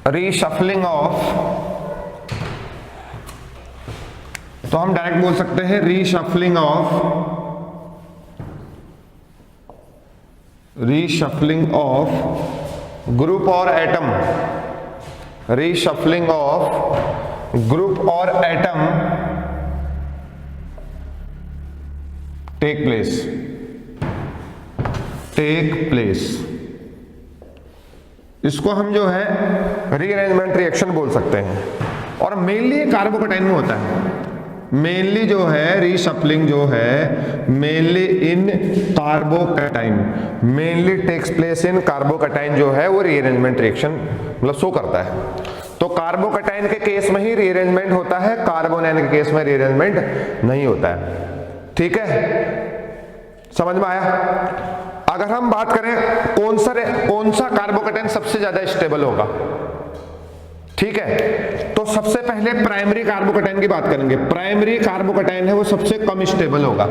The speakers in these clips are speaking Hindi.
रीशफलिंग ऑफ, तो हम डायरेक्ट बोल सकते हैं रीशफलिंग ऑफ ग्रुप और एटम, रीशफलिंग ऑफ ग्रुप और एटम टेक प्लेस। इसको हम जो है रीअरेंजमेंट रिएक्शन बोल सकते हैं, और मेनली कार्बोकैटायन में होता है। मेनली जो है रीशफलिंग जो है mainly in carbocation, mainly takes place in carbocation जो है वो रीअरेंजमेंट रिएक्शन मतलब शो करता है। तो कार्बोकैटायन के केस में ही रीअरेंजमेंट होता है, कार्बोनाइन के केस में रीअरेंजमेंट नहीं होता है। ठीक है, समझ में आया? अगर हम बात करें कौन सा कार्बोकैटायन सबसे ज्यादा स्टेबल होगा, ठीक है, तो सबसे पहले प्राइमरी कार्बोकैटायन की बात करेंगे। प्राइमरी कार्बोकैटायन है वो सबसे कम स्टेबल होगा।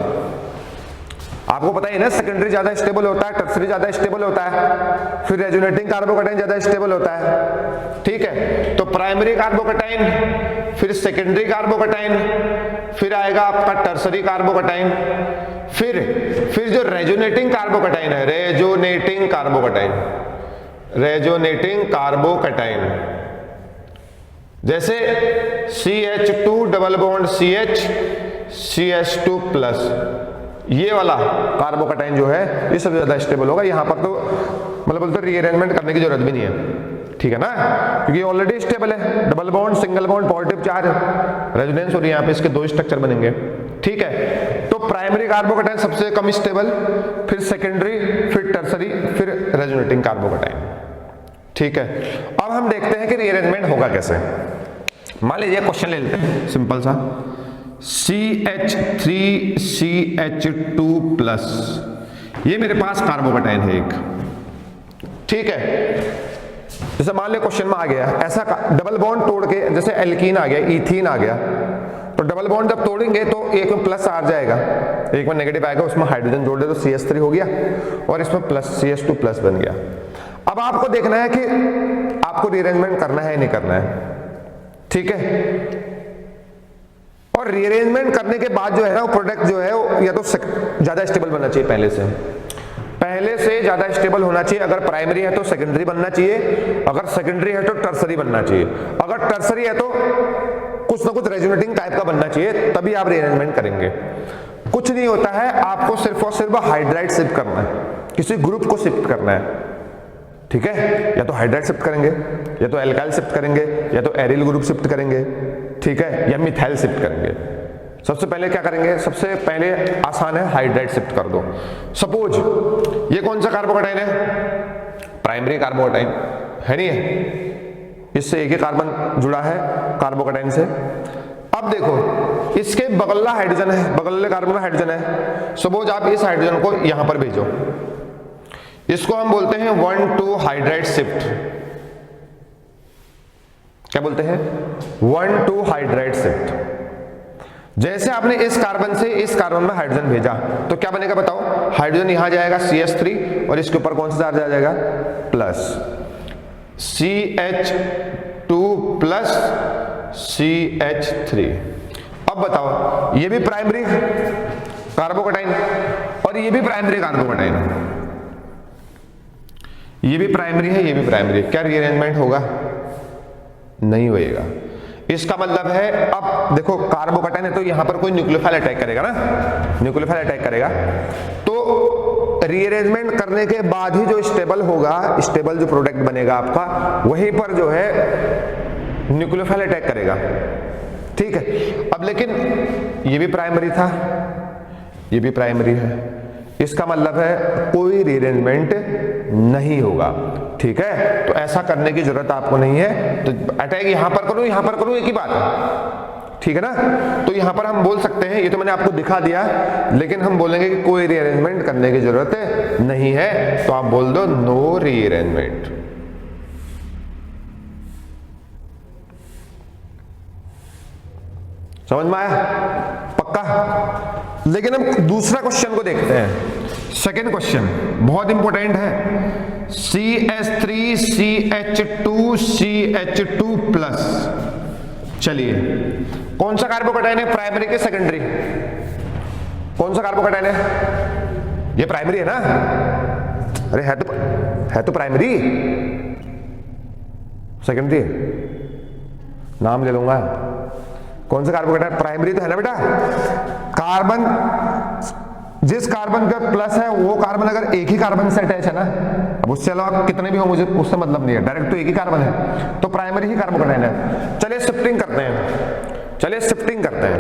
आपको पता ही ना, सेकेंडरी ज्यादा स्टेबल होता है, टर्सरी ज्यादा स्टेबल होता है, फिर रेजोनेटिंग कार्बोकैटायन ज्यादा स्टेबल होता है। ठीक है, तो प्राइमरी कार्बोकैटायन, फिर सेकेंडरी कार्बोकैटायन, फिर आएगा आपका टर्सरी कार्बोकैटायन, फिर जो रेजोनेटिंग कार्बोकैटायन है, रेजोनेटिंग कार्बोकैटायन जैसे CH2 double bond CH CH2 plus, ये वाला कार्बोकैटायन जो है ये सबसे ज्यादा स्टेबल होगा। यहां पर तो मतलब बोलते रीअरेंजमेंट करने की जरूरत भी नहीं है, ठीक है ना, क्योंकि ऑलरेडी स्टेबल है। Double bond, single bond, positive charge, resonance हो रही है, यहाँ पे इसके दो स्ट्रक्चर बनेंगे। ठीक है, तो प्राइमरी कार्बोकैटायन सबसे कम स्टेबल, फिर सेकेंडरी, फिर टर्सरी, फिर रेजोनेटिंग कार्बोकैटायन। ठीक है, अब हम देखते हैं कि रीअरेंजमेंट होगा कैसे। मान लीजिए क्वेश्चन ले लेते हैं सिंपल सा, CH3CH2 प्लस, ये मेरे पास कार्बोकैटायन है एक। ठीक है, जैसे मान लो क्वेश्चन में आ गया ऐसा डबल बॉन्ड तोड़ के, जैसे एल्कीन आ गया, इथीन आ गया, तो डबल बॉन्ड जब तोड़ेंगे तो एक में प्लस आ जाएगा, एक में नेगेटिव आएगा, उसमें हाइड्रोजन जोड़ दे तो CH3 हो गया, और इसमें प्लस CH2 प्लस बन गया। अब आपको देखना है कि आपको रीअरेंजमेंट करना है नहीं करना है। ठीक है, और रीअरेंजमेंट करने के बाद जो है ना वो प्रोडक्ट जो है वो या तो ज्यादा स्टेबल बनना चाहिए, पहले से ज्यादा स्टेबल होना चाहिए। अगर प्राइमरी है तो सेकेंडरी बनना चाहिए, अगर सेकेंडरी है तो टर्सरी बनना चाहिए, अगर टर्सरी है तो कुछ ना कुछ रेजोनेटिंग टाइप का बनना चाहिए, तभी आप रीअरेंजमेंट करेंगे। कुछ नहीं होता है, आपको सिर्फ और सिर्फ हाइड्राइड शिफ्ट करना है, किसी ग्रुप को शिफ्ट करना है। ठीक है, या तो हाइड्राइड शिफ्ट करेंगे, या तो एल्काइल शिफ्ट करेंगे, या तो एरिल ग्रुप शिफ्ट करेंगे, ठीक है, या मिथाइल शिफ्ट करेंगे। सबसे पहले क्या करेंगे, सबसे पहले आसान है हाइड्राइड शिफ्ट कर दो। सपोज ये कौन सा कार्बोकैटायन है, प्राइमरी कार्बोकैटायन है, नहीं है, इससे एक ही कार्बन जुड़ा है कार्बोकैटायन से। अब देखो इसके बगल्ला हाइड्रोजन है, बगल्ले कार्बन में हाइड्रोजन है। सपोज आप इस हाइड्रोजन को यहां पर भेजो, इसको हम बोलते हैं 1,2 हाइड्राइड शिफ्ट। क्या बोलते हैं, 1,2 हाइड्राइड शिफ्ट। जैसे आपने इस कार्बन से इस कार्बन में हाइड्रोजन भेजा तो क्या बनेगा बताओ, हाइड्रोजन यहां जाएगा CH3, और इसके ऊपर कौन सा चार्ज आ जाएगा, प्लस CH2 प्लस CH3। अब बताओ, ये भी प्राइमरी कार्बोकैटायन और ये भी प्राइमरी कार्बोकैटायन, ये भी प्राइमरी है, ये भी प्राइमरी है, क्या रीअरेंजमेंट होगा, नहीं होएगा। इसका मतलब है, अब देखो कार्बोकैटायन है तो यहां पर कोई न्यूक्लियोफाइल अटैक करेगा ना, न्यूक्लियोफाइल अटैक करेगा, तो रीअरेंजमेंट करने के बाद ही जो स्टेबल होगा, स्टेबल जो प्रोडक्ट बनेगा आपका, वहीं पर जो है न्यूक्लियोफाइल अटैक करेगा। ठीक है, अब लेकिन ये भी प्राइमरी था, ये भी प्राइमरी है, इसका मतलब है कोई रीअरेंजमेंट नहीं होगा। ठीक है, तो ऐसा करने की जरूरत आपको नहीं है, तो अटैक यहां पर करूं यहां पर करूं एक ही बात है, ठीक है ना। तो यहां पर हम बोल सकते हैं, ये तो मैंने आपको दिखा दिया, लेकिन हम बोलेंगे कि कोई रीअरेंजमेंट करने की जरूरत नहीं है, तो आप बोल दो नो रीअरेंजमेंट। समझ में आया, पक्का। लेकिन हम दूसरा क्वेश्चन को देखते हैं, सेकेंड क्वेश्चन बहुत इंपॉर्टेंट है, CH3CH2CH2 प्लस। चलिए कौन सा कार्बोकैटायन है, प्राइमरी के सेकेंडरी? कौन सा कार्बोकैटायन है? ये प्राइमरी है ना? अरे है तो प्राइमरी, सेकेंडरी है, नाम ले लूंगा। कौन सा कार्बोकैटायन? प्राइमरी तो है ना बेटा। कार्बन, जिस कार्बन का प्लस है वो कार्बन अगर एक ही कार्बन से अटैच है ना, अब उससे अलावा कितने भी हो मुझे उससे मतलब नहीं है, डायरेक्ट तो एक ही कार्बन है, तो प्राइमरी ही कार्बोकैटायन है। चलिए शिफ्टिंग करते हैं,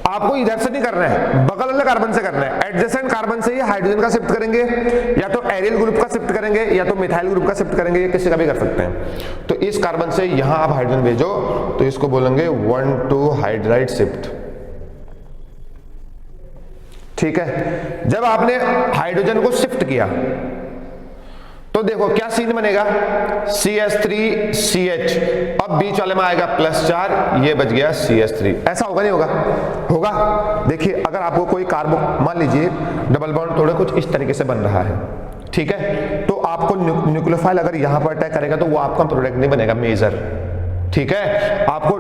आपको इधर से नहीं करना है, बगल वाले कार्बन से करना है। एडजेसेंट कार्बन से ही हाइड्रोजन का शिफ्ट करेंगे, या तो एरियल ग्रुप का शिफ्ट करेंगे या तो मिथाइल ग्रुप का शिफ्ट करेंगे, ये किसी का भी कर सकते हैं। तो इस कार्बन से यहां आप हाइड्रोजन भेजो तो इसको बोलेंगे 1,2 हाइड्राइड शिफ्ट। ठीक है, जब आपने हाइड्रोजन को शिफ्ट किया तो देखो क्या सीन बनेगा, CH3CH, अब बीच वाले में आएगा +4, ये बच गया CH3। ऐसा होगा नहीं होगा? होगा। देखिए अगर आपको कोई कार्बो, मान लीजिए डबल बॉन्ड थोड़े कुछ इस तरीके से बन रहा है, ठीक है, तो आपको न्यूक्लियोफाइल अगर यहां पर अटैक करेगा तो वो आपका प्रोडक्ट नहीं बनेगा मेजर। ठीक है, आपको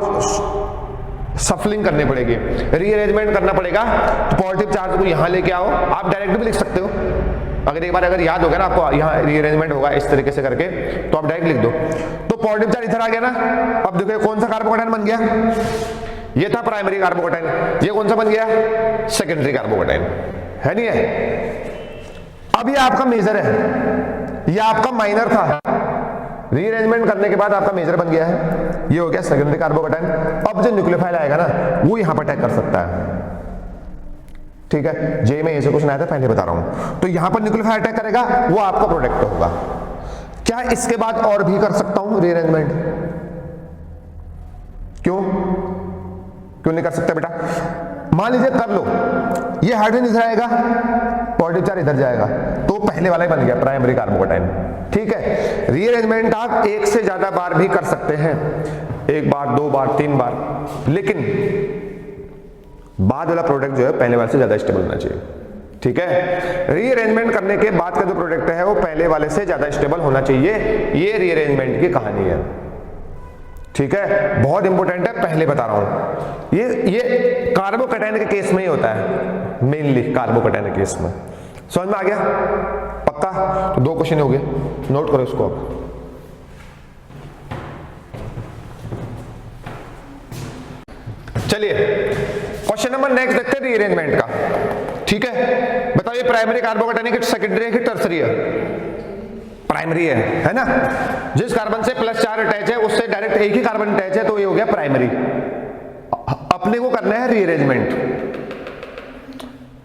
सफलिंग करनी पड़ेगी, रीअरेंजमेंट करना पड़ेगा। तो पॉजिटिव चार्ज को यहां लेके आओ, आप डायरेक्ट भी लिख सकते हो, अगर एक बार अगर याद हो गया ना आपको, यहाँ रीअरेंजमेंट होगा इस तरीके से करके, तो आप डायरेक्ट लिख दो। तो पॉजिटिव चार्ज इधर आ गया ना, अब देखो कौन सा कार्बोकैटायन बन गया, ये था प्राइमरी कार्बोकैटायन, ये कौन सा बन गया, सेकेंडरी कार्बोकैटायन, है नहीं है? अब ये आपका मेजर है, ये आपका माइनर था, रीअरेंजमेंट करने के बाद आपका मेजर बन गया है, ये हो गया सेकेंडरी कार्बोकैटायन। अब जो न्यूक्लियोफाइल आएगा ना वो यहां पर अटैक कर सकता है। ठीक है, जे में ऐसे क्वेश्चन आया था, पहले बता रहा हूं। तो यहां पर न्यूक्लियोफाइल अटैक करेगा, वो आपका प्रोडक्ट होगा। क्या इसके बाद और भी कर सकता हूं रीअरेंजमेंट? क्यों नहीं कर सकता बेटा? मान लीजिए कर लो, ये हाइड्रोजन इधर आएगा, पॉजिटिव चार्ज इधर जाएगा, तो पहले वाला ही बन गया प्राइमरी कार्बोकैटायन। ठीक है, रीअरेंजमेंट आप एक से ज्यादा बार भी कर सकते हैं, 1 बार 2 बार 3 बार, लेकिन बाद वाला प्रोडक्ट जो है पहले वाले से ज्यादा स्टेबल होना चाहिए। ठीक है, रीअरेंजमेंट करने के बाद का जो प्रोडक्ट है वो पहले वाले से ज्यादा स्टेबल होना चाहिए, ये रीअरेंजमेंट की कहानी है। ठीक है, बहुत इंपॉर्टेंट है, पहले बता रहा हूं। ये कार्बोकैटायन के केस में ही होता है, मेनली कार्बोकैटायन के केस में। समझ में आ गया? पक्का? तो 2 क्वेश्चन हो गए, नोट करो इसको अब। चलिए क्वेश्चन नंबर नेक्स्ट देखते हैं रीअरेंजमेंट का। ठीक है, बताइए प्राइमरी कार्बोकैटायन की सेकेंडरी है कि टर्सरी है? प्राइमरी है ना? जिस कार्बन से +4 अटैच है उससे डायरेक्ट एक ही कार्बन अटैच है, तो ये हो गया प्राइमरी। अपने को करना है रीअरेंजमेंट।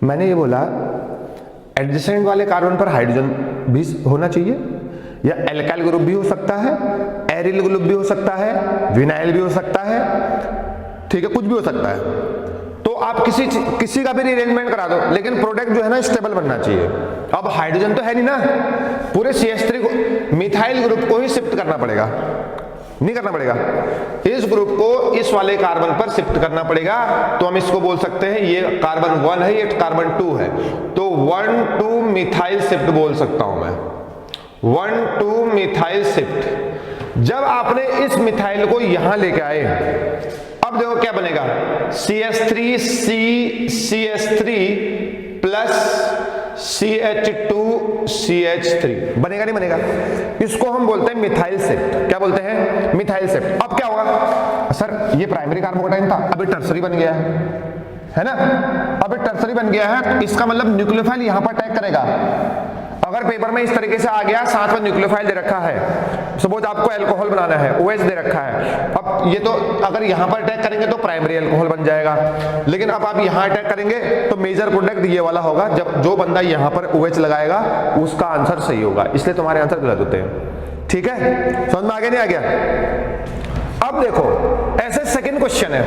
मैंने ये बोला एडजेसेंट वाले कार्बन पर हाइड्रोजन भी होना चाहिए, या एल्काइल ग्रुप भी हो सकता है, एरिल ग्रुप भी हो सकता है, विनाइल भी हो सकता है, ठीक है, कुछ भी हो सकता है। तो आप किसी का भी रीअरेंजमेंट करा दो, लेकिन प्रोडक्ट जो है ना स्टेबल बनना चाहिए। अब हाइड्रोजन तो है नहीं ना, पूरे CH3 को, मिथाइल ग्रुप को ही शिफ्ट करना पड़ेगा, नहीं करना पड़ेगा, इस ग्रुप को इस वाले कार्बन पर शिफ्ट करना पड़ेगा। तो हम इसको बोल सकते हैं ये कार्बन 1 है, ये कार्बन 2 है, तो 1,2 मिथाइल शिफ्ट बोल सकता हूं मैं, 1,2 मिथाइल शिफ्ट। जब आपने इस मिथाइल को यहां लेके आए, अब देखो क्या बनेगा, CH3 प्लस CH2CH3 बनेगा नहीं बनेगा? इसको हम बोलते हैं मिथाइल शिफ्ट। क्या बोलते हैं? Methyl shift. अब क्या होगा सर, ये प्राइमरी कार्बोकैटायन था, अभी टर्सरी बन गया है ना? अभी टर्सरी बन गया है, इसका मतलब न्यूक्लियोफाइल यहां पर अटैक करेगा। अगर पेपर में इस तरीके से आ गया, साथ में न्यूक्लियोफाइल दे रखा है, सपोज आपको अल्कोहल बनाना है, OH दे रखा है, अब ये तो अगर यहां पर अटैक करेंगे तो प्राइमरी अल्कोहल बन जाएगा, लेकिन अब आप यहां अटैक करेंगे तो मेजर प्रोडक्ट ये वाला होगा। जब जो बंदा यहां पर OH लगाएगा उसका आंसर सही होगा, इसलिए तुम्हारे आंसर गलत होते हैं। ठीक है, समझ में आ गया नहीं आ गया? अब देखो ऐसे सेकेंड क्वेश्चन है,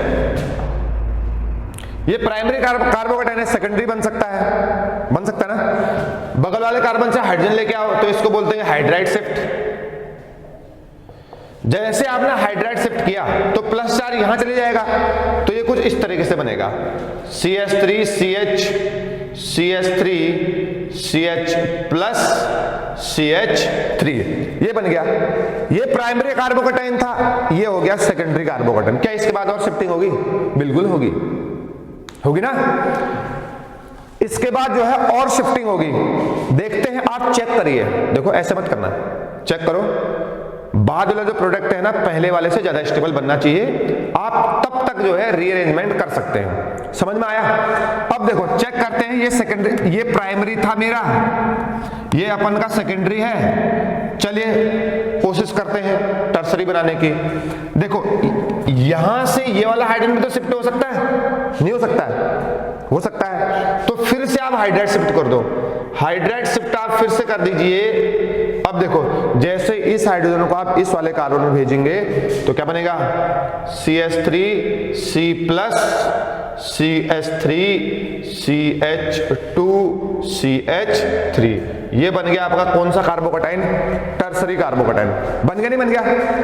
ये प्राइमरी कार्बोकैटायन है, सेकेंडरी बन सकता है ना? बगल वाले कार्बन से हाइड्रोजन लेके आओ तो इसको बोलते हैं हाइड्राइड शिफ्ट। जैसे आपने हाइड्राइड शिफ्ट किया तो +4 यहां चले जाएगा, तो ये कुछ इस तरीके से बनेगा, CH3CH CH3 CH plus CH3, ये बन गया। ये प्राइमरी कार्बोकेटाइन था, ये हो गया सेकेंडरी कार्बोकेटाइन। क्या इसके बाद और शिफ्टिंग होगी? बिल्कुल होगी, होगी ना। इसके बाद जो है और शिफ्टिंग होगी, देखते हैं। आप चेक करिए, देखो ऐसे मत करना, चेक करो। बाद वाला जो प्रोडक्ट है ना, पहले वाले से ज्यादा स्टेबल बनना चाहिए। आप तब तक जो है रीअरेंजमेंट कर सकते हैं। समझ में आया? अब देखो चेक करते हैं। ये सेकेंडरी, ये प्राइमरी था मेरा, ये अपन का सेकेंडरी है। चलिए कोशिश करते हैं टर्सरी बनाने की। देखो यहां से ये वाला हाइड्रोजन भी तो शिफ्ट हो सकता है, नहीं हो सकता है? हो सकता है। तो फिर से आप हाइड्राइड शिफ्ट कर दो। हाइड्राइड शिफ्ट आप फिर से कर दीजिए। अब देखो जैसे इस हाइड्रोजन को आप इस वाले कार्बन में भेजेंगे तो क्या बनेगा? CH3 C plus CH3 CH2 CH3, ये बन गया आपका कौन सा कार्बोकेटाइन? Tertiary carbocation. बन गया नहीं बन गया?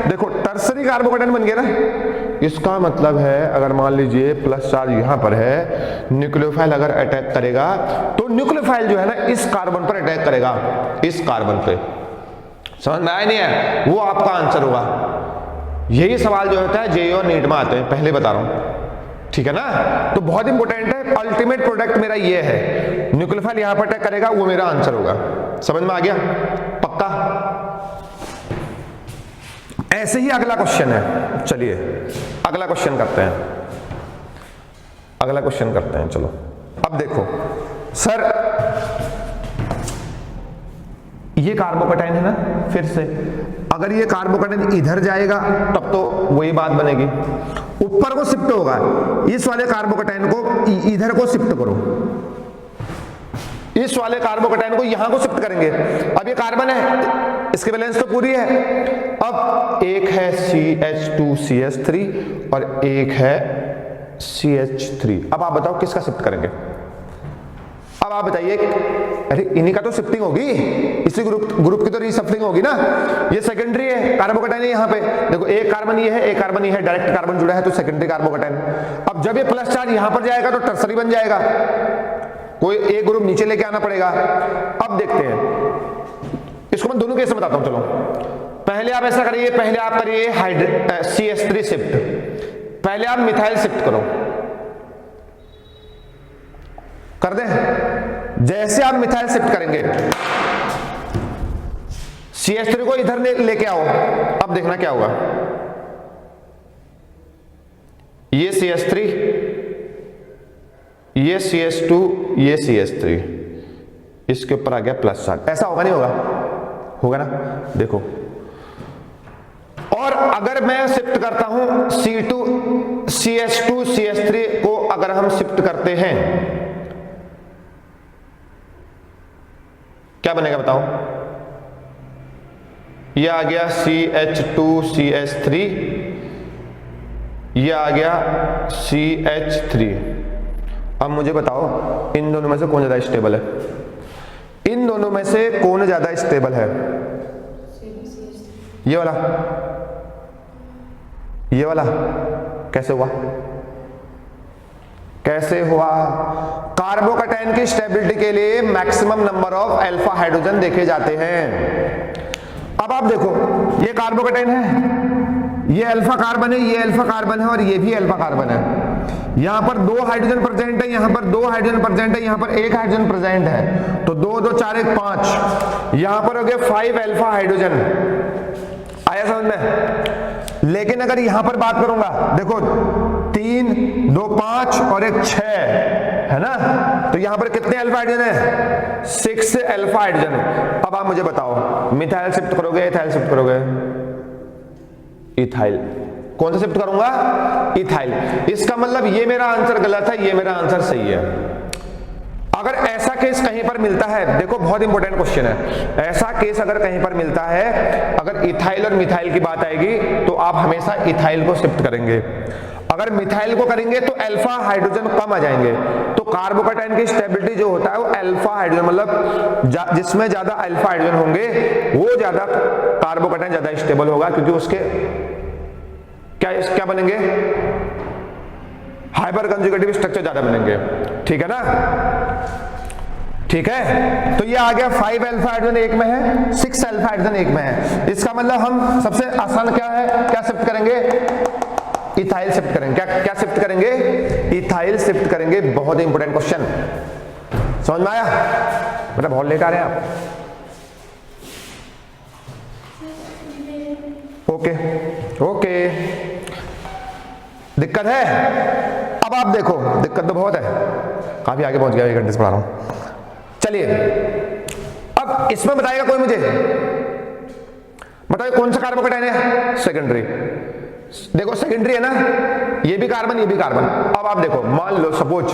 देखो टर्सरी कार्बोकेटाइन बन गया ना। इसका मतलब है अगर मान लीजिए प्लस चार्ज यहां पर है, न्यूक्लियोफाइल अगर अटैक करेगा तो न्यूक्लियोफाइल जो है ना इस कार्बन पर अटैक करेगा, इस कार्बन पे। समझ में आया नहीं है? वो आपका आंसर होगा। यही सवाल जो होता है जेईई और नीट में आते हैं, पहले बता रहा हूं, ठीक है ना। तो बहुत इंपॉर्टेंट है। अल्टीमेट प्रोडक्ट मेरा ये है, न्यूक्लियोफाइल यहां पर अटैक करेगा, वो मेरा आंसर होगा। समझ में आ गया? पक्का? ऐसे ही अगला क्वेश्चन है। चलिए अगला क्वेश्चन करते हैं, अगला क्वेश्चन करते हैं। चलो अब देखो सर, ये कार्बोकेटाइन है ना, फिर से अगर ये कार्बोकेटाइन इधर जाएगा तब तो वही बात बनेगी, ऊपर को शिफ्ट होगा। इस वाले कार्बोकेटाइन को इधर को शिफ्ट करो, इस वाले कार्बोकेटाइन को यहां को शिफ्ट करेंगे। अब ये कार्बन है, इसकी बैलेंस तो पूरी है। अब एक है CH2 CH3 और एक है CH3। अब आप बताओ किसका शिफ्ट करेंगे? अब आप बताइए, अरे इन्हीं का तो शिफ्टिंग होगी, इसी ग्रुप की तो रीशफलिंग होगी ना। ये सेकेंडरी है कार्बोकेटाइन है, यहाँ पे देखो एक कार्बन ये है, एक कार्बन ये है, डायरेक्ट कार्बन जुड़ा है तो सेकेंडरी कार्बोकेटाइन। अब जब ये प्लस चार्ज यहां पर जाएगा तो टर्सरी बन जाएगा, कोई एक ग्रुप नीचे लेके आना पड़ेगा। अब देखते हैं इसको, मैं दोनों कैसे बताता हूं। चलो पहले आप ऐसा करिए, पहले आप करिए CH3 शिफ्ट, पहले आप मिथाइल शिफ्ट करो, कर दें। जैसे आप मिथाइल शिफ्ट करेंगे, CH3 को इधर लेके आओ, अब देखना क्या होगा। ये CH3, ये CH2, ये CH3, इसके ऊपर आ गया प्लस चार्ज। ऐसा होगा नहीं होगा? होगा ना। देखो और अगर मैं शिफ्ट करता हूं CH2 CH3 को, अगर हम शिफ्ट करते हैं क्या बनेगा बताओ? ये आ गया CH2 CH3, ये आ गया CH3। अब मुझे बताओ इन दोनों में से कौन ज्यादा स्टेबल है? इन दोनों में से कौन ज्यादा स्टेबल है? ये वाला, ये वाला। कैसे हुआ? कैसे हुआ? कार्बोकेटाइन की स्टेबिलिटी के लिए maximum number of alpha hydrogen देखे जाते हैं। अब आप देखो ये कार्बोकेटाइन है, ये अल्फा कार्बन है, ये अल्फा कार्बन है और ये भी अल्फा कार्बन है। यहां पर 2 हाइड्रोजन प्रेजेंट है, यहां पर 2 हाइड्रोजन प्रेजेंट है, यहां पर 1 हाइड्रोजन प्रेजेंट है, तो 2 2 4 1 5, यहां पर हो गया 5 अल्फा हाइड्रोजन। आया समझ में? लेकिन अगर यहां पर बात करूंगा, देखो 3 2 5 और 1 6 है ना, तो यहां पर कितने अल्फा हाइड्रोजन है? 6 अल्फा हाइड्रोजन। अब आप मुझे बताओ मिथाइल शिफ्ट करोगे, इथाइल शिफ्ट करोगे? इथाइल। कौन सा शिफ्ट करूंगा? इथाइल। इसका मतलब ये मेरा आंसर गलत है, ये मेरा आंसर सही है। अगर ऐसा केस कहीं पर मिलता है, देखो बहुत इंपॉर्टेंट क्वेश्चन है, ऐसा केस अगर कहीं पर मिलता है, अगर इथाइल और मिथाइल की बात आएगी तो आप हमेशा इथाइल को शिफ्ट करेंगे। अगर मिथाइल को करेंगे तो अल्फा हाइड्रोजन कम आ जाएंगे। तो कार्बोकेटाइन की स्टेबिलिटी जो होता है वो अल्फा हाइड्रोजन, मतलब जिसमें ज्यादा अल्फा हाइड्रोजन होंगे वो ज्यादा कार्बोकेटाइन ज्यादा स्टेबल होगा, क्योंकि उसके क्या बनेंगे? हाइपर कंजुगेटिव स्ट्रक्चर ज्यादा बनेंगे। ठीक है ना? ठीक है, तो ये आ गया 5 अल्फा हाइड्रोजन एक में है, 6 अल्फा हाइड्रोजन एक में है। इसका मतलब हम सबसे आसान क्या है, क्या शिफ्ट करेंगे, इथाइल शिफ्ट करेंगे। क्या शिफ्ट करेंगे, इथाइल शिफ्ट करेंगे। बहुत ही इंपॉर्टेंट क्वेश्चन, समझ में आया? मतलब बहुत लेट आ रहे हैं आप। ओके ओके, दिक्कत है? अब आप देखो, दिक्कत तो बहुत है, काफी आगे पहुंच गया, 1 घंटे से पढ़ा रहा हूं। चलिए अब इसमें बताएगा कोई मुझे, बताइए कौन सा कार्बोकेटाइन है, सेकेंडरी। देखो सेकेंडरी है ना, ये भी कार्बन ये भी कार्बन। अब आप देखो, मान लो सपोज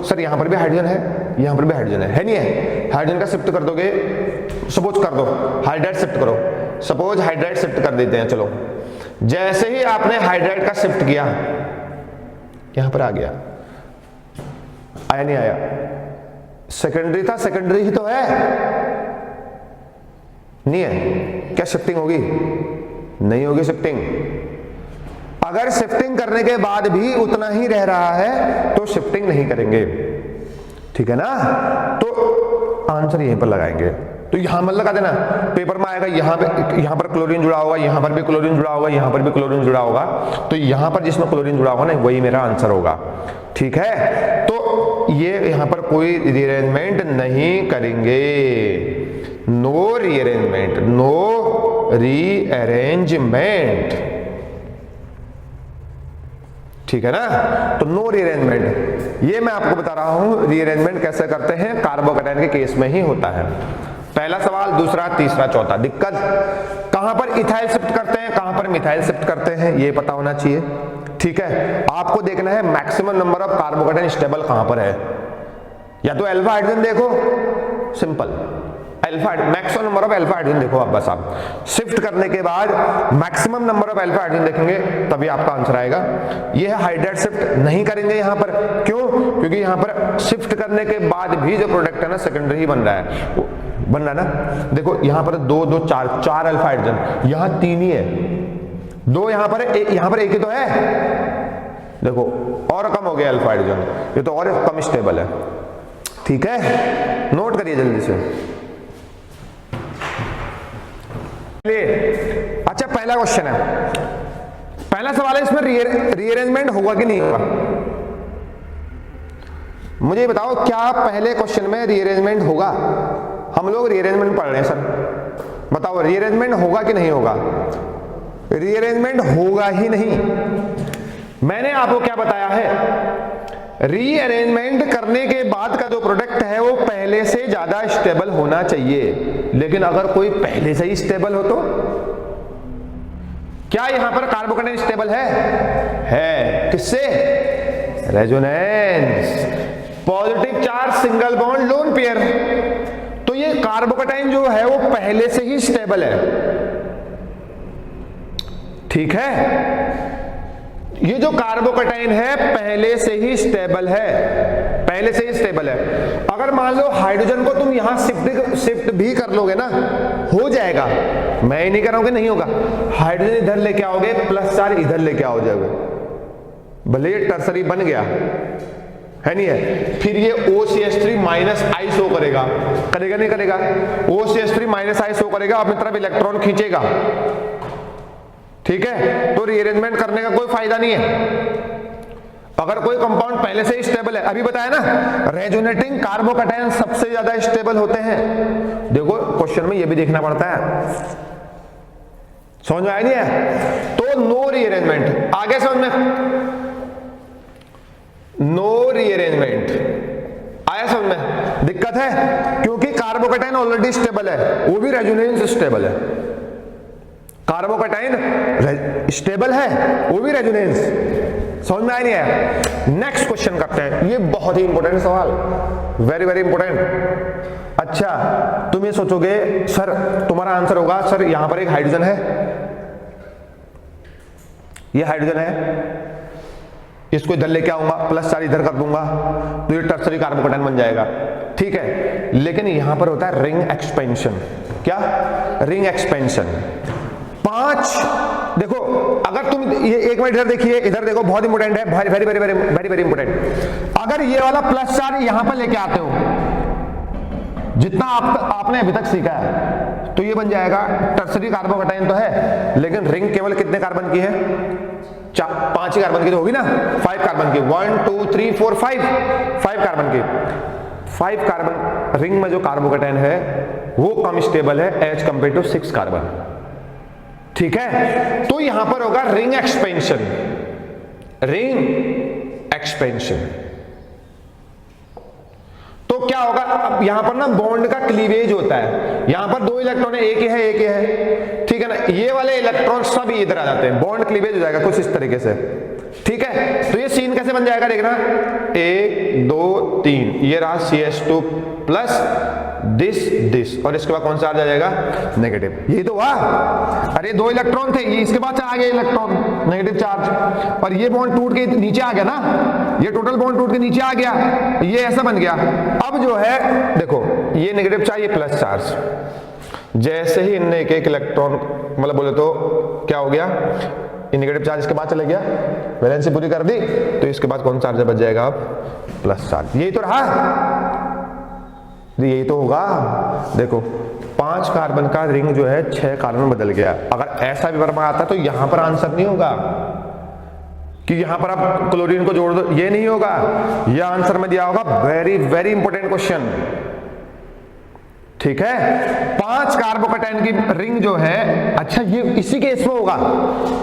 सर यहां पर भी हाइड्रोजन है, यहां पर भी हाइड्रोजन है नहीं है? हाइड्रोजन का शिफ्ट कर दोगे, सपोज कर दो, हाइड्राइड शिफ्ट करो, सपोज हाइड्राइड शिफ्ट कर देते हैं। चलो, जैसे ही आपने हाइड्राइड का शिफ्ट किया, यहां पर आ गया, आया नहीं आया? सेकेंडरी था, सेकेंडरी ही तो है, नहीं है? क्या शिफ्टिंग होगी? नहीं होगी शिफ्टिंग। अगर शिफ्टिंग करने के बाद भी उतना ही रह रहा है तो शिफ्टिंग नहीं करेंगे, ठीक है ना? तो आंसर यहीं पर लगाएंगे। तो यहां मत लगा देना, पेपर में आएगा यहां पर क्लोरीन जुड़ा होगा, यहां पर भी क्लोरीन जुड़ा होगा, यहां पर भी क्लोरीन जुड़ा होगा, तो यहां पर जिसमें क्लोरीन जुड़ा होगा ना, वही मेरा आंसर होगा, ठीक है? तो ये यहां पर कोई रीअरेंजमेंट नहीं करेंगे, नो रीअरेंजमेंट, नो रीअरेंजमेंट, ठीक है ना? तो नो रीअरेंजमेंट, ये मैं आपको बता रहा हूं रीअरेंजमेंट कैसे करते हैं, कार्बोकेटाइन के केस में ही होता है। पहला सवाल, दूसरा, तीसरा, चौथा। दिक्कत कहां पर इथाइल शिफ्ट करते हैं, कहां पर मिथाइल शिफ्ट करते हैं, ये पता होना चाहिए, ठीक है? आपको देखना है maximum number of carbocation stable कहां पर है। या तो अल्फा हाइड्रोजन देखो, simple, alpha maximum number of alpha hydrogen देखो आप, बस आप शिफ्ट करने के बाद maximum number of alpha hydrogen देखेंगे तभी आपका आंसर आएगा। ये है हाइड्राइड शिफ्ट नहीं करेंगे यहां पर, क्यों? क्योंकि यहां पर शिफ्ट करने के बाद भी जो प्रोडक्ट है ना सेकेंडरी ही बन रहा है, बन रहा है ना। देखो यहां पर 2 2 4 अल्फा हाइड्रोजन, यहां 3 ही है, 2 यहां पर है, यहां पर 1 ही तो है। देखो और कम हो गया अल्फा हाइड्रोजन, ये तो और कम स्टेबल है, ठीक है? नोट करिए जल्दी से। अच्छा, पहला क्वेश्चन है, पहला सवाल है, इसमें रीअरेंजमेंट होगा कि नहीं होगा? मुझे बताओ, क्या पहले क्वेश्चन में रीअरेंजमेंट होगा? हम लोग रीअरेंजमेंट पढ़ रहे हैं सर, बताओ रीअरेंजमेंट होगा कि नहीं होगा? रीअरेंजमेंट होगा ही नहीं। मैंने आपको क्या बताया है, रीअरेंजमेंट करने के बाद का जो प्रोडक्ट है वो पहले से ज्यादा स्टेबल होना चाहिए। लेकिन अगर कोई पहले से ही स्टेबल हो तो क्या यहां पर कार्बोकेटाइन स्टेबल है? किससे? Resonance, positive charge, single bond, lone pair. तो ये कार्बोकेटाइन जो है वो पहले से ही स्टेबल है, ठीक है? ये जो कार्बोकेटाइन है पहले से ही स्टेबल है, पहले से ही स्टेबल है। अगर मान लो हाइड्रोजन को तुम यहां शिफ्ट भी कर लोगे ना, हो जाएगा, मैं ही नहीं कर रहा हूं कि नहीं होगा। हाइड्रोजन इधर लेके आओगे, +4 इधर लेके आओ जाओगे, भले ये टर्सरी बन गया है नहीं है, फिर ये OCH3 माइनस आई शो करेगा, करेगा नहीं करेगा? OCH3 माइनस आई शो करेगा, अपनी तरफ इलेक्ट्रॉन खींचेगा, ठीक है? तो रीअरेंजमेंट करने का कोई फायदा नहीं है अगर कोई कंपाउंड पहले से ही स्टेबल है। अभी बताया ना, रेजोनेटिंग कार्बोकेटाइन सबसे ज्यादा स्टेबल होते हैं। देखो क्वेश्चन में ये भी देखना पड़ता है, समझ में आया नहीं है? तो नो रीअरेंजमेंट, आगे समझ में, नो रीअरेंजमेंट आया समझ में? दिक्कत है क्योंकि कार्बोकेटाइन ऑलरेडी स्टेबल है, वो भी रेजोनेंस स्टेबल है। कार्बोकेटाइन स्टेबल है, वो भी रेजोनेंस, समझ में आया नहीं है? नेक्स्ट क्वेश्चन करते हैं, ये बहुत ही इंपॉर्टेंट सवाल, वेरी वेरी इंपॉर्टेंट। अच्छा, तुम ये सोचोगे सर, तुम्हारा आंसर होगा सर यहां पर एक हाइड्रोजन है, ये हाइड्रोजन है, इसको इधर लेके आऊंगा, +4 इधर कर दूंगा, तो ये टर्सरी कार्बोकेटाइन बन जाएगा, ठीक है? लेकिन यहां पर होता है रिंग एक्सपेंशन। क्या? Ring expansion. 5, देखो अगर तुम ये एक मिनट इधर देखिए, इधर देखो, बहुत इंपॉर्टेंट है, very very very very very important. अगर ये वाला +4 यहां पर लेके आते हो, जितना आपने अभी तक सीखा है, तो ये बन जाएगा टर्सरी कार्बोकैटायन तो है, लेकिन रिंग केवल कितने कार्बन की है? 5 ही कार्बन की तो होगी ना, 5 कार्बन की, 1 2 3 4 5 कार्बन की। 5 कार्बन रिंग में जो कार्बोकैटायन है वो कम स्टेबल है एज कंपेयर टू 6 कार्बन। ठीक है, तो यहां पर होगा रिंग एक्सपेंशन, रिंग एक्सपेंशन। तो क्या होगा, अब यहां पर ना बॉन्ड का क्लीवेज होता है, यहां पर 2 इलेक्ट्रॉन है, एक ही है, एक ही है, ठीक है ना, ये वाले इलेक्ट्रॉन सब इधर आ जाते हैं, बॉन्ड क्लीवेज हो जाएगा कुछ इस तरीके से। ठीक है, तो ये सीन कैसे बन जाएगा देखना, 1 2 3, ये रहा CH2 प्लस दिस, और इसके बाद कौन सा आ जाएगा? नेगेटिव। यही तो हुआ, अरे 2 इलेक्ट्रॉन थे, ये इसके बाद आ गए इलेक्ट्रॉन नेगेटिव चार्ज, और ये बॉन्ड टूट के नीचे आ गया ना, ये टोटल बॉन्ड टूट के नीचे आ गया, ये ऐसा बन गया। अब जो है देखो, ये नेगेटिव चार्ज, ये प्लस चार्ज, जैसे ही इनने एक एक इलेक्ट्रॉन मतलब बोले तो क्या हो गया, ये नेगेटिव चार्ज इसके बाद चले गया, वैलेंसी पूरी कर दी, तो इसके बाद कौन चार्ज बच जाएगा? अब प्लस चार्ज। यही तो रहा, यही तो होगा। देखो 5 कार्बन का रिंग जो है 6 कार्बन बदल गया। अगर ऐसा भी वर्मा आता तो यहां पर आंसर नहीं होगा कि यहां पर आप क्लोरीन को जोड़ दो, ये नहीं होगा, यह आंसर में दिया होगा। Very very important question. ठीक है, 5 कार्बोकैटायन की रिंग जो है, अच्छा ये इसी केस में होगा,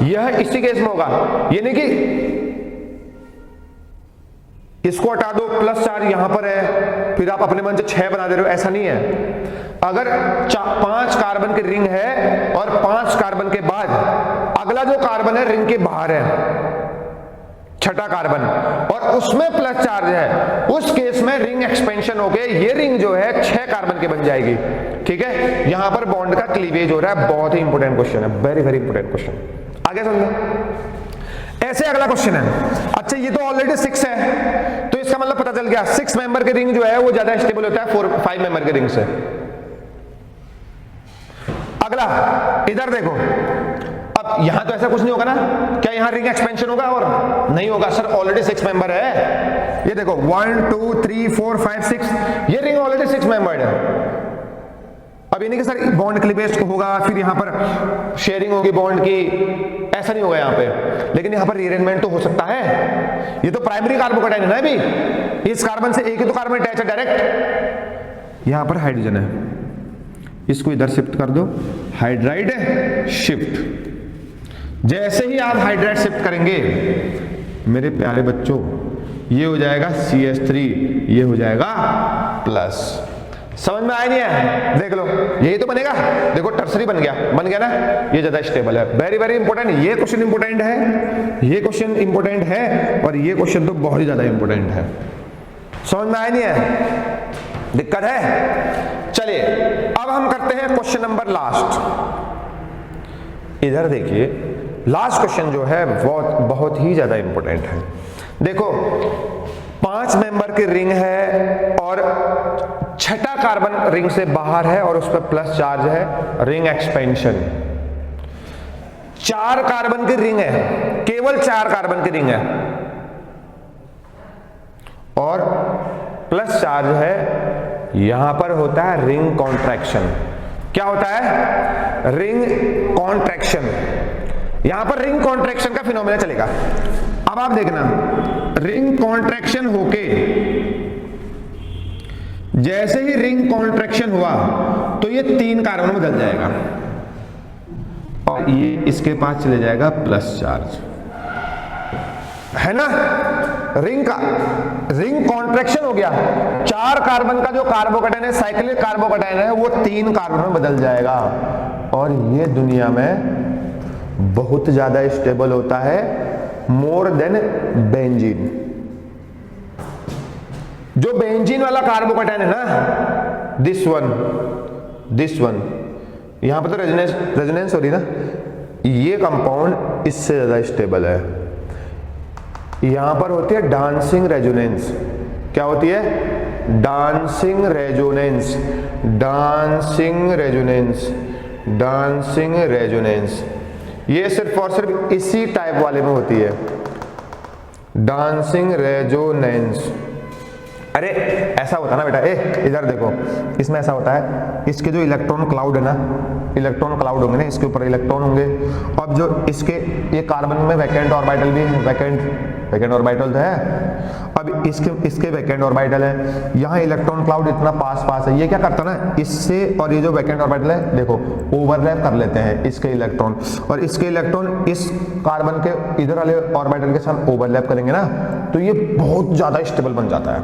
यह इसी केस में होगा, ये नहीं कि इसको हटा दो, प्लस चार्ज यहां पर है, फिर आप अपने मन से 6 बना दे रहे हो, ऐसा नहीं है। अगर 5 कार्बन की रिंग है और 5 कार्बन के बाद अगला जो कार्बन है रिंग के बाहर है, 6ठा कार्बन, और उसमें प्लस चार्ज है, उस केस में रिंग एक्सपेंशन हो गया, ये रिंग जो है 6 कार्बन की बन जाएगी। ठीक है, यहां पर बॉन्ड का क्लीवेज हो रहा है। बहुत ही इंपॉर्टेंट क्वेश्चन है, वेरी वेरी इंपॉर्टेंट क्वेश्चन। आगे समझो, ऐसे अगला क्वेश्चन है। अच्छा ये तो ऑलरेडी 6 है, तो इसका मतलब पता चल गया 6 मेंबर की रिंग जो है वो ज्यादा स्टेबल होता है 5 मेंबर की रिंग से। अगला इधर देखो, अब यहां तो ऐसा कुछ नहीं होगा ना, क्या यहां रिंग एक्सपेंशन होगा? और नहीं होगा सर, ऑलरेडी 6 मेंबर है। ये देखो 1 2 3 4 5 6, ये रिंग ऑलरेडी 6 मेंबर्ड है। अब ये नहीं कि सर बॉन्ड क्लीवेज होगा, फिर यहां पर शेयरिंग होगी बॉन्ड की, ऐसा नहीं होगा यहां पे, लेकिन यहां पर रीअरेंजमेंट तो हो सकता है। ये तो प्राइमरी कार्बोकैटायन है ना, अभी इस कार्बन से एक ही तो कार्बन अटैच है डायरेक्ट, यहां पर हाइड्रोजन है, इसको इधर शिफ्ट कर दो, हाइड्राइड शिफ्ट। जैसे ही आप हाइड्राइड शिफ्ट करेंगे मेरे प्यारे बच्चों, ये हो जाएगा CH3, ये हो जाएगा प्लस। समझ में आया नहीं है? देख लो, यही तो बनेगा। देखो टर्सरी बन गया ना, ये ज्यादा स्टेबल है। वेरी वेरी इंपॉर्टेंट, ये क्वेश्चन इंपॉर्टेंट है, ये क्वेश्चन इंपॉर्टेंट है, और ये क्वेश्चन तो बहुत ही ज्यादा इंपॉर्टेंट है। समझ में आया नहीं है? दिक्कत है? चलिए अब हम करते हैं क्वेश्चन नंबर लास्ट। इधर देखिए, लास्ट क्वेश्चन जो है बहुत ही ज्यादा इंपॉर्टेंट है। देखो 5 मेंबर की रिंग है और 6ठा कार्बन रिंग से बाहर है और उस पर प्लस चार्ज है, रिंग एक्सपेंशन। 4 कार्बन की रिंग है, केवल 4 कार्बन की रिंग है और प्लस चार्ज है, यहां पर होता है रिंग कॉन्ट्रैक्शन। क्या होता है? Ring contraction. यहां पर रिंग कॉन्ट्रैक्शन का फिनोमेना चलेगा। अब आप देखना, रिंग कॉन्ट्रैक्शन होके जैसे ही रिंग कॉन्ट्रैक्शन हुआ तो ये 3 कार्बन में बदल जाएगा और ये इसके पास चले जाएगा प्लस चार्ज, है ना। रिंग कॉन्ट्रैक्शन हो गया, 4 कार्बन का जो कार्बोकैटायन है, साइक्लिक कार्बोकैटायन है, वो 3 कार्बन में बदल जाएगा और ये दुनिया में बहुत ज्यादा स्टेबल होता है, मोर देन बेंजीन। जो बेंजीन वाला कार्बोकैटायन है ना, दिस वन, यहां पर तो रेजोनेंस हो रही ना, ये कंपाउंड इससे ज्यादा स्टेबल है। यहां पर होती है डांसिंग रेजोनेंस। क्या होती है? Dancing resonance. ये सिर्फ और सिर्फ इसी टाइप वाले में होती है, डांसिंग रेजोनेंस। अरे ऐसा होता है ना बेटा, इधर देखो, इसमें ऐसा होता है, इसके जो इलेक्ट्रॉन क्लाउड है ना, इलेक्ट्रॉन क्लाउड होंगे ना, इसके ऊपर इलेक्ट्रॉन होंगे। अब जो इसके ये कार्बन में वैकेंट ऑर्बिटल भी है, वैकेंट ऑर्बिटल तो है। अब इसके वैकेंट ऑर्बिटल है, यहाँ इलेक्ट्रॉन क्लाउड इतना पास है, ये क्या करता है ना, इससे और ये जो वैकेंट ऑर्बिटल है देखो ओवरलैप कर लेते हैं इसके इलेक्ट्रॉन, और इसके इलेक्ट्रॉन इस कार्बन के इधर वाले ऑर्बिटल के साथ ओवरलैप करेंगे ना, तो ये बहुत ज्यादा स्टेबल बन जाता है,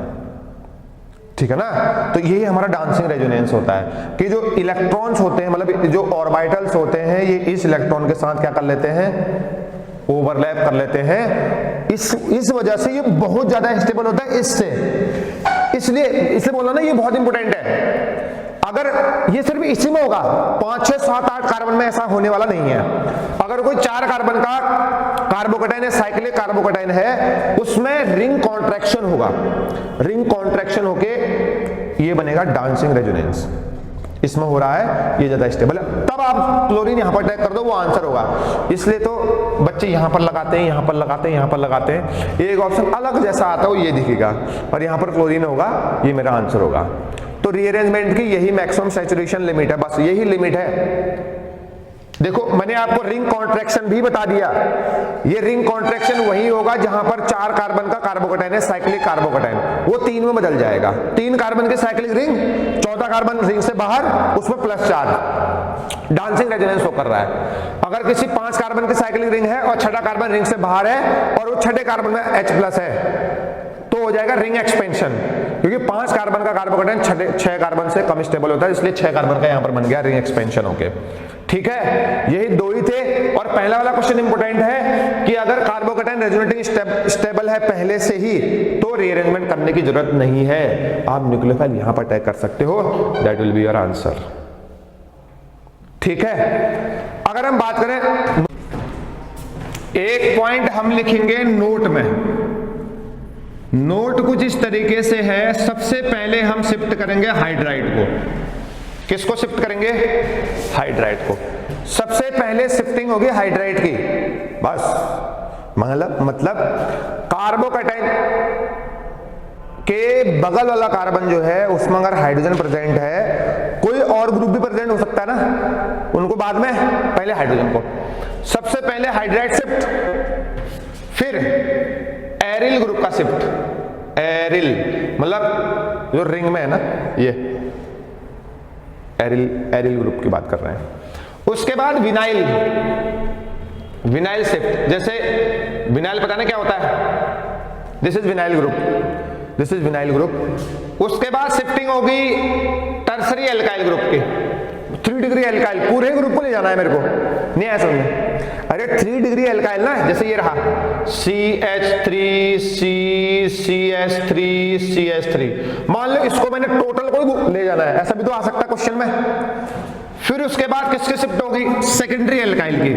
ठीक है ना। तो यही हमारा डांसिंग रेजोनेंस होता है कि जो इलेक्ट्रॉन्स होते हैं, मतलब जो ऑर्बिटल्स होते हैं, ये इस इलेक्ट्रॉन के साथ क्या कर लेते हैं, ओवरलैप कर लेते हैं। इस वजह से ये बहुत ज्यादा स्टेबल होता है इसलिए बोला ना, ये बहुत इंपॉर्टेंट है। अगर ये सिर्फ इसी में होगा, 5, 6, 7, 8 कार्बन में ऐसा होने वाला नहीं है। अगर कोई 4 कार्बन का कार्बोकेटाइन है, साइक्लिक कार्बोकेटाइन है, उसमें रिंग कॉन्ट्रैक्शन होगा, रिंग कॉन्ट्रैक्शन होके ये बनेगा डांसिंग रेजोनेंस। इसमें हो रहा है, ये ज्यादा स्टेबल है, तब आप क्लोरीन यहां पर टैग कर दो, वो आंसर होगा। इसलिए तो बच्चे यहां पर लगाते हैं, यहां पर लगाते हैं, यहां पर लगाते हैं, एक ऑप्शन अलग जैसा आता है वो ये दिखेगा, और यहां पर क्लोरीन होगा, ये मेरा आंसर होगा। तो रीअरेंजमेंट की यही मैक्सिमम सैचुरेशन लिमिट है, बस यही लिमिट है। देखो मैंने आपको रिंग कॉन्ट्रैक्शन भी बता दिया, ये रिंग कॉन्ट्रैक्शन वही होगा जहां पर 4 कार्बन का कार्बोकेटाइन है, साइक्लिक कार्बोकेटाइन, वो 3 में बदल जाएगा। 3 कार्बन के साइक्लिक रिंग, 14 कार्बन रिंग से बाहर, उसमें प्लस चार्ज, डांसिंग रेजोनेंस हो कर रहा है। अगर किसी 5 कार्बन की साइक्लिक रिंग है और 6ठा कार्बन रिंग से बाहर है और वो 6ठे कार्बन में H+ है, तो हो जाएगा रिंग एक्सपेंशन, क्योंकि 5 कार्बन का कार्बोकेटाइन 6 कार्बन से कम स्टेबल होता है, इसलिए 6 कार्बन का यहां पर बन गया रिंग एक्सपेंशन होके। ठीक है, यही 2 ही थे। और पहला वाला क्वेश्चन इंपॉर्टेंट है कि अगर कार्बोकेटाइन रेजोनेटिंग स्टेबल है पहले से ही, तो रीअरेंजमेंट करने की जरूरत नहीं है, आप न्यूक्लियोफाइल यहां पर टैग कर सकते हो, that will be your answer. ठीक है, अगर हम बात करें, एक पॉइंट हम लिखेंगे नोट में। नोट कुछ इस तरीके से है, सबसे पहले हम शिफ्ट करेंगे हाइड्राइड को। किसको शिफ्ट करेंगे? हाइड्राइड को। सबसे पहले शिफ्टिंग होगी हाइड्राइड की, बस। मतलब कार्बोकेटाइन के बगल वाला कार्बन जो है उसमें अगर हाइड्रोजन प्रेजेंट है, कोई और ग्रुप भी प्रेजेंट हो सकता है ना, उनको बाद में, पहले हाइड्रोजन को। सबसे पहले हाइड्राइड शिफ्ट, फिर एरिल ग्रुप का शिफ्ट। एरिल मतलब जो रिंग में है ना, ये एरिल ग्रुप की बात कर रहे हैं। उसके बाद विनाइल शिफ्ट। जैसे विनाइल पता नहीं क्या होता है, this is vinyl group, this is vinyl group. उसके बाद शिफ्टिंग होगी टर्सरी एल्काइल ग्रुप की, 3 डिग्री एल्काइल, पूरे ग्रुप को ले जाना है मेरे को, नहीं आया समझ। अरे 3 डिग्री एल्काइल ना, जैसे ये रहा CH3 CH3 मान लो इसको मैंने टोटल को ले जाना है, ऐसा भी तो आ सकता है क्वेश्चन में। फिर उसके बाद किसकी शिफ्ट होगी? सेकेंडरी एल्काइल की।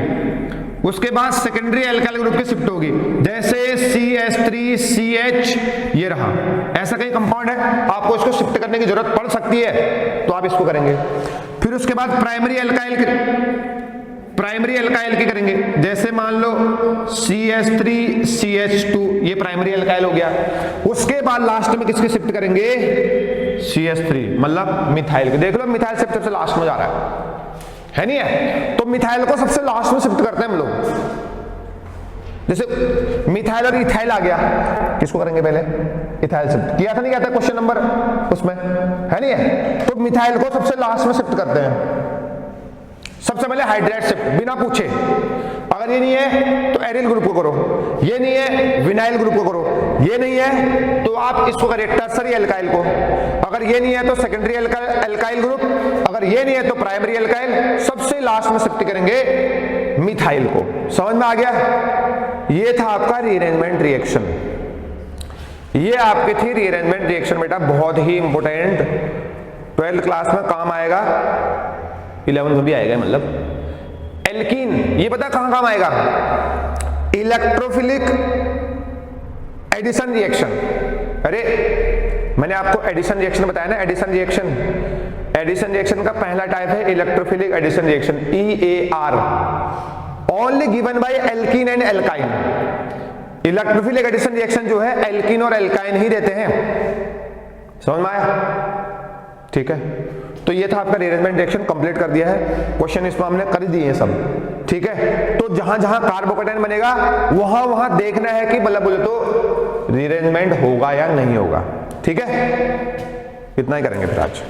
उसके बाद सेकेंडरी एल्काइल ग्रुप की शिफ्ट होगी, जैसे CH3CH, ये रहा, ऐसा कई कंपाउंड है, आपको इसको शिफ्ट करने की जरूरत पड़ सकती है, तो आप इसको करेंगे। फिर उसके बाद प्राइमरी एल्काइल की करेंगे, जैसे मान लो CH3CH2, ये प्राइमरी एल्काइल हो गया। उसके बाद लास्ट में किसकी शिफ्ट करेंगे? CH3, मतलब मिथाइल की। देख लो मिथाइल शिफ्ट सबसे लास्ट में जा रहा है नहीं है? तो मिथाइल को सबसे लास्ट में शिफ्ट करते हैं हम लोग। जैसे मिथाइल और इथाइल आ गया, किसको करेंगे पहले? इथाइल शिफ्ट किया था, नहीं कहता क्वेश्चन नंबर उसमें, है नहीं है? तो मिथाइल को सबसे लास्ट में शिफ्ट करते हैं। सबसे पहले हाइड्राइड शिफ्ट, बिना पूछे। अगर ये नहीं है तो एरिल ग्रुप को करो, ये नहीं है विनाइल ग्रुप को करो, ये नहीं है तो आप इसको करिए टर्सरी एल्काइल को, अगर ये नहीं है तो सेकेंडरी एल्काइल ग्रुप, अगर ये नहीं है तो प्राइमरी एल्काइल, सबसे लास्ट में शिफ्ट करेंगे मिथाइल को। समझ में आ गया? ये था आपका रीअरेंजमेंट रिएक्शन, ये आपकी थी रीअरेंजमेंट रिएक्शन बेटा, बहुत ही इंपॉर्टेंट, 12th क्लास में काम आएगा, 11th में भी आएगा। मतलब एल्कीन, ये पता कहां काम आएगा? Electrophilic addition reaction. अरे मैंने आपको एडिशन रिएक्शन बताया ना, एडिशन रिएक्शन का पहला टाइप है electrophilic addition reaction, EAR, only given by alkene and alkyne. Electrophilic addition reaction जो है एल्कीन और एल्काइन ही देते हैं, समझ में आया? ठीक है, तो ये था आपका रीअरेंजमेंट रिएक्शन, कंप्लीट कर दिया है। क्वेश्चन इसमें हमने कर दिए हैं सब। ठीक है, तो जहां जहां कार्बोकेटाइन बनेगा वहां वहां देखना है कि मतलब बोले तो रीअरेंजमेंट होगा या नहीं होगा। ठीक है, इतना ही करेंगे फिर आज।